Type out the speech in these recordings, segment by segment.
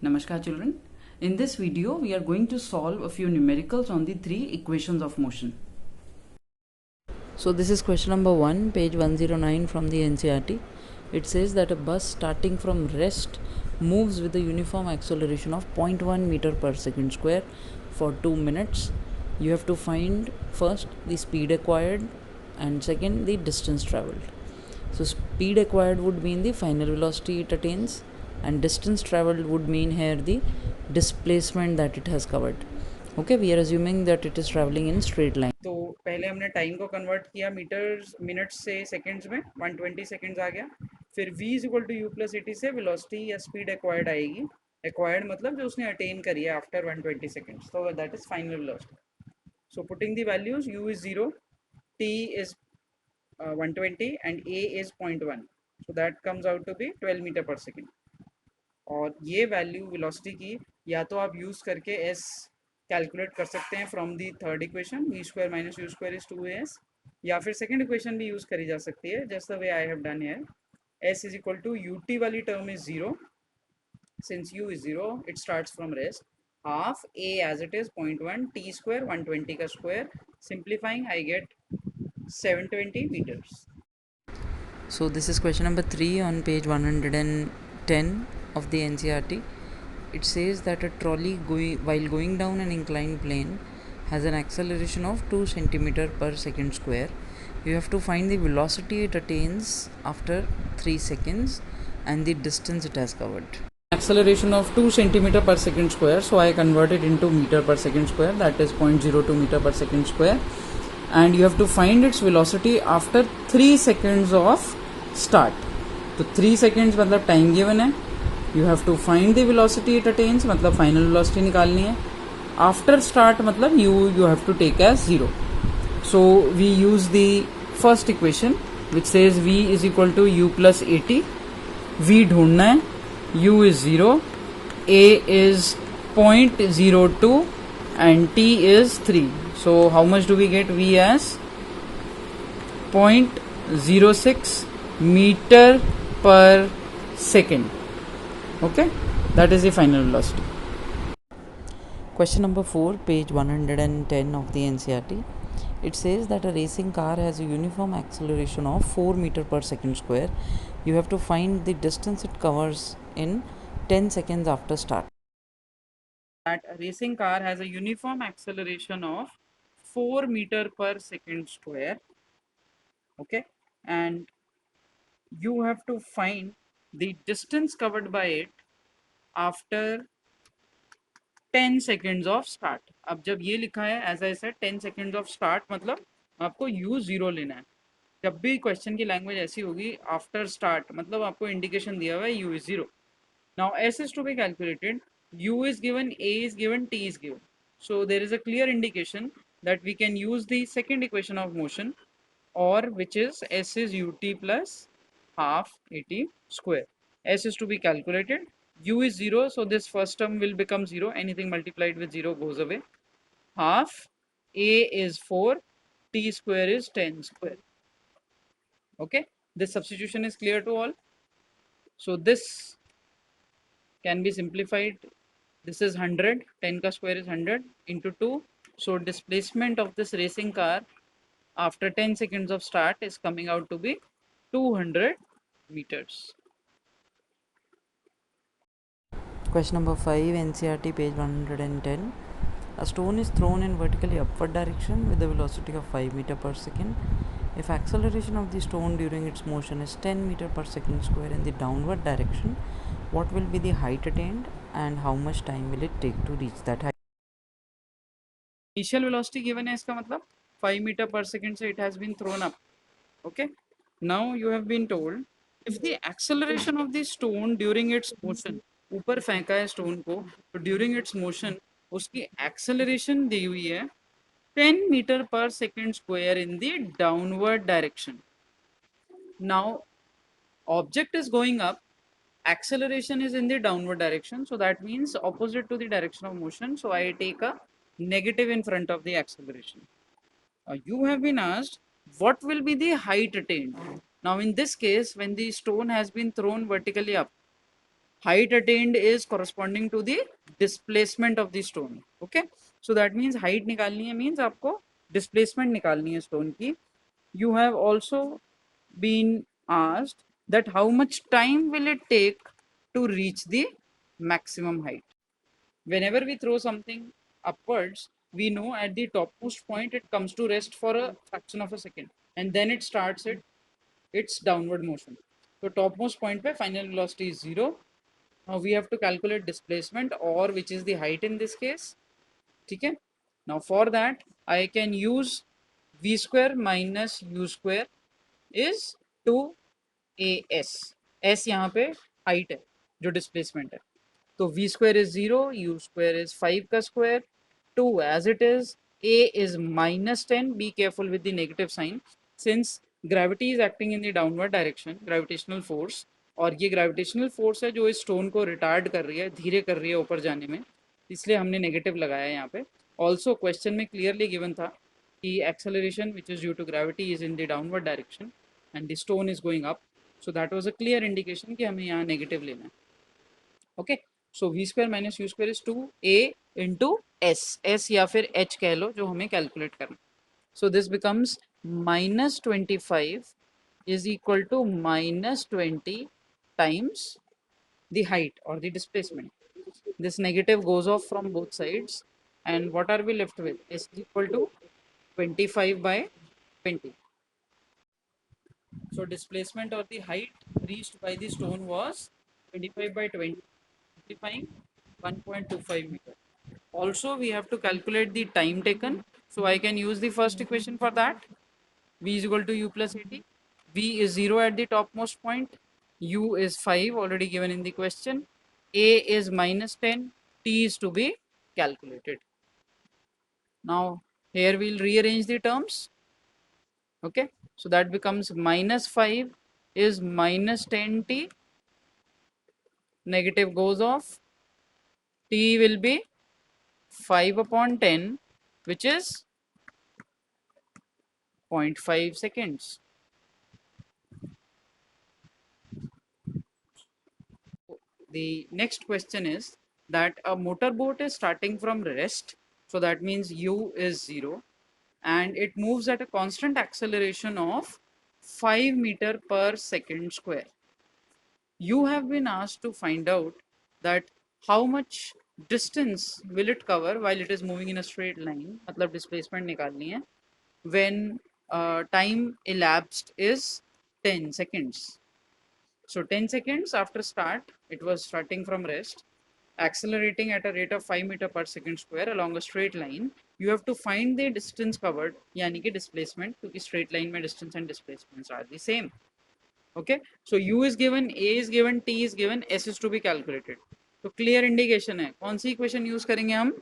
Namaskar children. In this video we are going to solve a few numericals on the three equations of motion. So this is question number 1, page 109 from the NCERT. It says that a bus starting from rest moves with a uniform acceleration of 0.1 meter per second square for 2 minutes. You have to find first the speed acquired and second the distance traveled. So speed acquired would mean the final velocity it attains, and distance traveled would mean here the displacement that it has covered. Okay, we are assuming that it is traveling in straight line. तो पहले हमने time को convert किया metres minutes से seconds में, 120 seconds आ गया. फिर v is equal to u plus a t से वेलोसिटी या स्पीड एक्वायर्ड आएगी. एक्वायर्ड मतलब जो उसने अटेन करी है आफ्टर 120 सेकंड्स, तो that is final velocity. So putting the values, u is 0, t is 120 and a is 0.1. So that comes out to be 12 meter per second. और ये वैल्यू वेलोसिटी की या तो आप यूज़ करके s कैलकुलेट कर सकते हैं from the third equation, v square minus u square is 2as, या फिर सेकंड इक्वेशन भी यूज़ करी जा सकती है just the way I have done here. s is equal to ut वाली term is 0, since u is 0 it starts from rest, half a as it is 0.1 t square 120 का square, simplifying I get 720 meters. So this is question number 3 on page 110 of the NCERT. It says that a trolley while going down an inclined plane has an acceleration of 2 centimeter per second square. You have to find the velocity it attains after 3 seconds and the distance it has covered. Acceleration of 2 centimeter per second square, so I convert it into meter per second square, that is 0.02 meter per second square, and you have to find its velocity after 3 seconds of start. तो 3 seconds मतलब time given है, you have to find the velocity it attains मतलब final velocity निकालनी है. After start मतलब you have to take as 0. So we use the first equation which says v is equal to u plus at. v ढूंढना है, u is 0, a is 0.02 and t is 3. So how much do we get? v as 0.06 meter per second. Okay, that is the final velocity. Question number 4, page 110 of the NCERT. It says that a racing car has a uniform acceleration of 4 meter per second square. You have to find the distance it covers in 10 seconds after start. That a racing car has a uniform acceleration of 4 meter per second square. Okay, and you have to find the distance covered by it after 10 seconds of start. अब जब ये लिखा है as I said 10 seconds of start मतलब आपको u 0 लेना है. जब भी क्वेश्चन की लैंग्वेज ऐसी होगी आफ्टर स्टार्ट मतलब आपको इंडिकेशन दिया हुआ है u is 0. Now s is to be calculated, u is given, a is given, t is given. So there is a clear indication that we can use the second equation of motion, or which is s is ut plus half at square. S is to be calculated, u is 0, so this first term will become 0, anything multiplied with 0 goes away. Half a is 4, t square is 10 square. Okay, this substitution is clear to all. So this can be simplified. This is 100, 10 ka square is 100 into 2. So displacement of this racing car after 10 seconds of start is coming out to be 200 meters. Question number 5, NCERT, page 110. A stone is thrown in vertically upward direction with a velocity of 5 meter per second. If acceleration of the stone during its motion is 10 meter per second square in the downward direction, what will be the height attained and how much time will it take to reach that height? Initial velocity given है, इसका मतलब 5 meter per second से it has been thrown up. Okay, now you have been told if the acceleration of the stone during its motion, ऊपर फेंका है stone को, तो during its motion उसकी एक्सेलरेशन दी हुई है 10 meter per second square in the downward direction. Now object is going up, acceleration is in the downward direction, so that means opposite to the direction of motion, so I take a negative in front of the acceleration. You have been asked what will be the height attained. Now in this case, when the stone has been thrown vertically up, height attained is corresponding to the displacement of the stone. Okay, so that means height निकालनी है means आपको displacement निकालनी है stone की. You have also been asked that how much time will it take to reach the maximum height. Whenever we throw something upwards, we know at the topmost point it comes to rest for a fraction of a second, and then it starts its downward motion. So topmost point पे final velocity is 0. Now we have to calculate displacement, or which is the height in this case. ठीक है. Now for that I can use v square minus u square is 2as. s यहाँ पे height है जो displacement है. तो v square is 0, u square is 5 का square, 2 as it is, a is minus 10. Be careful with the negative sign since gravity is acting in the downward direction, gravitational force. और ये gravitational force है जो इस stone को retard कर रही है, धीरे कर रही है ऊपर जाने में, इसलिए हमने नेगेटिव लगाया है यहाँ पे. ऑल्सो क्वेश्चन में क्लियरली गिवन था कि acceleration which is due to gravity is in the downward direction and the stone is going up. So that was a clear indication कि हमें यहाँ नेगेटिव लेना है. Okay, so v square minus u square is 2a into s या फिर h कह लो जो हमें कैलकुलेट करना. So this becomes -25 is equal to -20 times the height or the displacement. This negative goes off from both sides, and what are we left with? S is equal to 25 by 20. So displacement or the height reached by the stone was 25 by 20, simplifying 1.25 meter. Also we have to calculate the time taken, so I can use the first equation for that. V is equal to u plus 80. V is 0 at the topmost point, u is 5 already given in the question, a is minus 10, t is to be calculated. Now here we'll rearrange the terms. Okay, so that becomes minus 5 is minus 10t, negative goes off, t will be 5 upon 10, which is 0.5 seconds. The next question is that a motorboat is starting from rest, so that means u is 0, and it moves at a constant acceleration of 5 meter per second square. You have been asked to find out that how much distance will it cover while it is moving in a straight line, मतलब displacement निकालनी है, when time elapsed is 10 seconds. So 10 seconds after start, it was starting from rest, accelerating at a rate of 5 meter per second square along a straight line. You have to find the distance covered, यानी कि displacement, क्योंकि straight line में distance and displacements are the same. Okay, so u is given, a is given, t is given, s is to be calculated. तो clear indication है. कौन सी equation use करेंगे हम?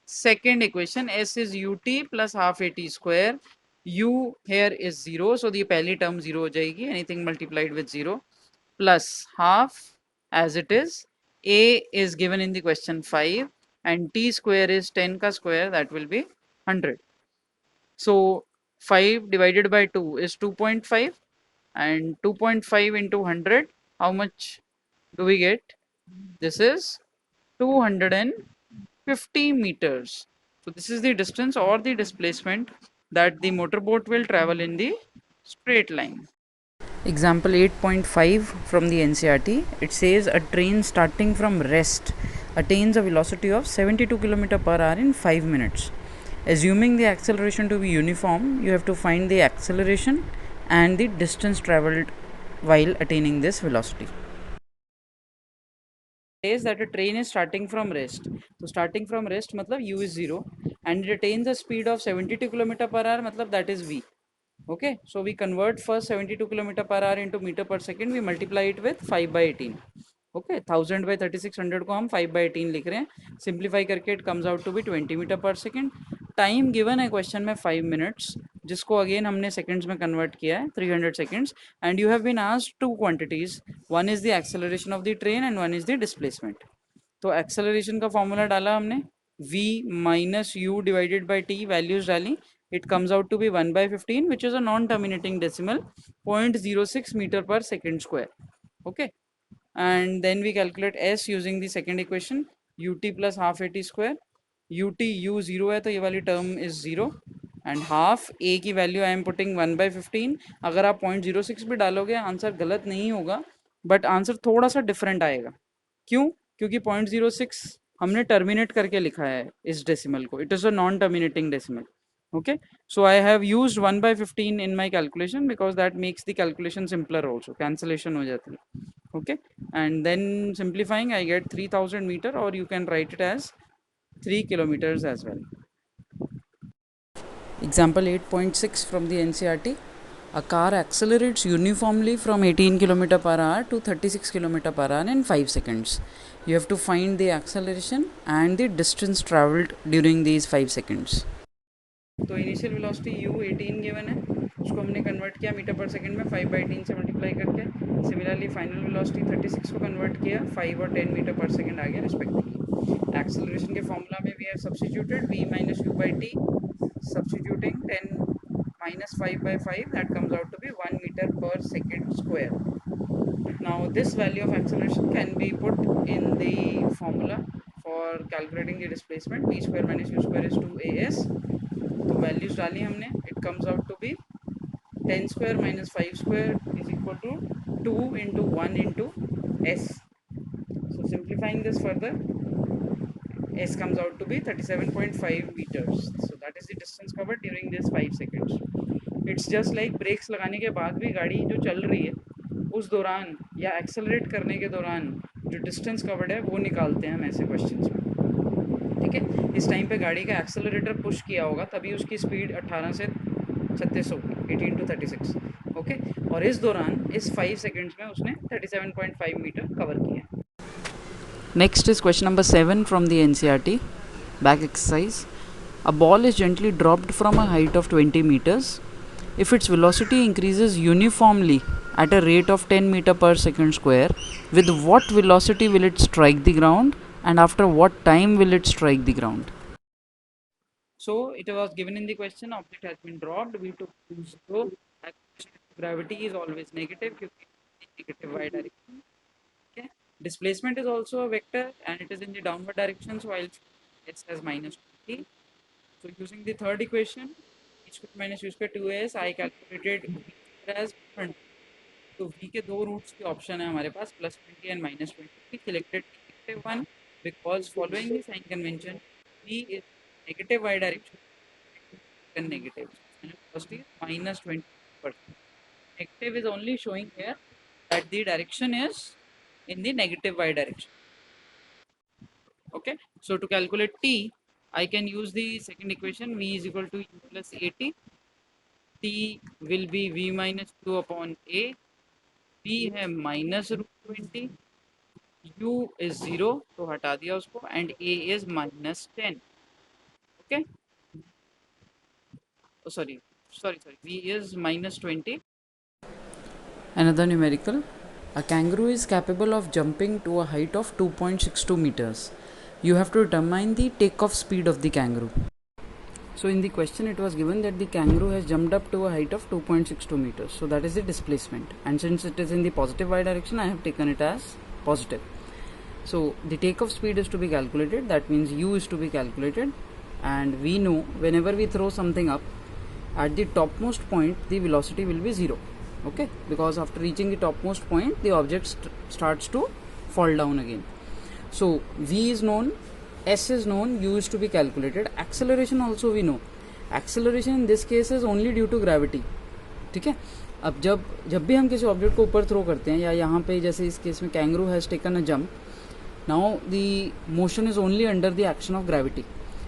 Second equation, s is ut plus half at square. U here is 0, so the पहली term 0 हो जाएगी, anything multiplied with 0, plus half as it is. A is given in the question 5, and t square is 10 ka square, that will be 100. So 5 divided by 2 is 2.5, and 2.5 into 100, how much do we get? This is 250 meters. So this is the distance or the displacement that the motorboat will travel in the straight line. Example 8.5 from the NCERT. It says a train starting from rest attains a velocity of 72 km per hour in 5 minutes. Assuming the acceleration to be uniform, you have to find the acceleration and the distance traveled while attaining this velocity. Says that a train is starting from rest. So starting from rest matlab u is 0, and it attains a speed of 72 km per hour, matlab that is v. Okay, so we convert first 72 km per hour into meter per second, we multiply it with 5 by 18. Okay, 1000 by 3600 को हम 5 by 18 लिख रहे हैं, simplify करके it comes out to be 20 meter per second. Time given है question में 5 minutes, जिसको again हमने सेकंड्स में कन्वर्ट किया है 300 seconds, and you have been asked two quantities, one is the acceleration of the train and one is the displacement. तो acceleration का formula डाला हमने, v minus u divided by t, values डाली, it comes out to be 1 by 15, which is a non-terminating decimal, 0.06 meter per second square. Okay, and then we calculate s using the second equation, ut plus half at square. ut u 0 है तो ये वाली term is 0 and half a की value I am putting 1 by 15. अगर आप 0.06 भी डालोगे answer गलत नहीं होगा, बट आंसर थोड़ा सा डिफरेंट आएगा. क्यों? क्योंकि 0.06 हमने टर्मिनेट करके लिखा है इस डेसिमल को. It is a non terminating decimal. Okay, so I have used 1 by 15 in my calculation because that makes the calculation simpler also. Cancellation हो जाती है. Okay, and then simplifying I get 3000 meter, or you can write it as 3 kilometers as well. Example 8.6 from the NCERT. A car accelerates uniformly from 18 km per hour to 36 km per hour in 5 seconds. You have to find the acceleration and the distance traveled during these 5 seconds. तो initial velocity u 18 given है, उसको हमने convert किया metre पर second में 5 by 18 से multiply करके. Similarly final velocity 36 को कन्वर्ट किया 5 और 10 मीटर पर सेकंड आ गया रिस्पेक्टिवली. एक्सेलरेशन के फॉर्मूला में we have substituted v minus u by t, substituting 10 minus 5 by 5, that comes out to be 1 meter per second square. Now this value of acceleration can be put in the formula for calculating the displacement. v square minus u square is 2as. तो values डाली हमने. It comes out to be 10 square minus 5 square is equal to 2 into 1 into s. So simplifying this further, s comes out to be 37.5 meters. So that is the distance covered during this 5 seconds. It's just like brakes लगाने के बाद भी गाड़ी जो चल रही है उस दौरान या एक्सेलरेट करने के दौरान जो डिस्टेंस कवर्ड है वो निकालते हैं हम ऐसे क्वेश्चंस में. ठीक है, इस टाइम पे गाड़ी का एक्सेलरेटर पुश किया होगा तभी उसकी स्पीड 18 से 36 होगी, 18 to 36. ओके, और इस दौरान इस 5 सेकंड्स में उसने 37.5 मीटर कवर किया. Next is question number 7 from the NCERT back exercise. A ball is gently dropped from a height of 20 meters. If its velocity increases uniformly at a rate of 10 meter per second square, with what velocity will it strike the ground, and after what time will it strike the ground? So it was given in the question, object has been dropped, we took 0, gravity is always negative because negative y direction. Okay, displacement is also a vector and it is in the downward direction, so I'll s as minus 20. So using the third equation, e square minus u square 2as, I calculated v as 100. तो v के दो roots की option है हमारे पास, +20 and -20. Selected negative one because following the sign convention v is negative y direction negative velocity -20%. Negative is only showing here that the direction is in the negative y direction. Okay, so to calculate t, I can use the second equation, v is equal to u plus at. t will be v minus 2 upon a. p है -√20, u is 0 तो हटा दिया उसको, and a is -10. Okay, oh sorry, v is -20. Another numerical. A kangaroo is capable of jumping to a height of 2.62 meters. You have to determine the takeoff speed of the kangaroo. So in the question it was given that the kangaroo has jumped up to a height of 2.62 meters. So that is the displacement, and since it is in the positive y direction, I have taken it as positive. So the takeoff speed is to be calculated, that means u is to be calculated, and we know whenever we throw something up, at the topmost point the velocity will be 0. Okay, because after reaching the topmost point the object starts to fall down again. So v is known, s is known, u is to be calculated. Acceleration also we know. Acceleration in this case is only due to gravity. ठीक है, अब जब भी हम किसी object को ऊपर throw करते हैं, या यहाँ पे जैसे इस केस में kangaroo has taken a jump, now the motion is only under the action of gravity.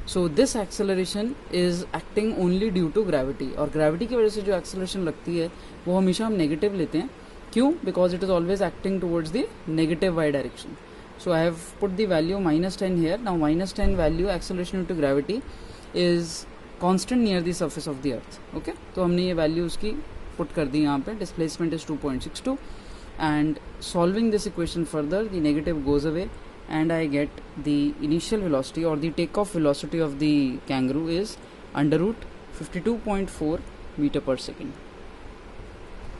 So this acceleration is acting only due to gravity, और ग्रेविटी की वजह से जो एक्सेलरेशन लगती है वो हमेशा हम नेगेटिव लेते हैं. क्यों? Because it is always acting towards the negative y direction. So I have put the value -10 here. Now -10 value acceleration due to gravity is constant near the surface of the earth. Okay, तो हमने ये value उसकी put कर दी यहाँ पे. Displacement is 2.62, and solving this equation further, the negative goes away and I get the initial velocity or the takeoff velocity of the kangaroo is under root 52.4 meter per second.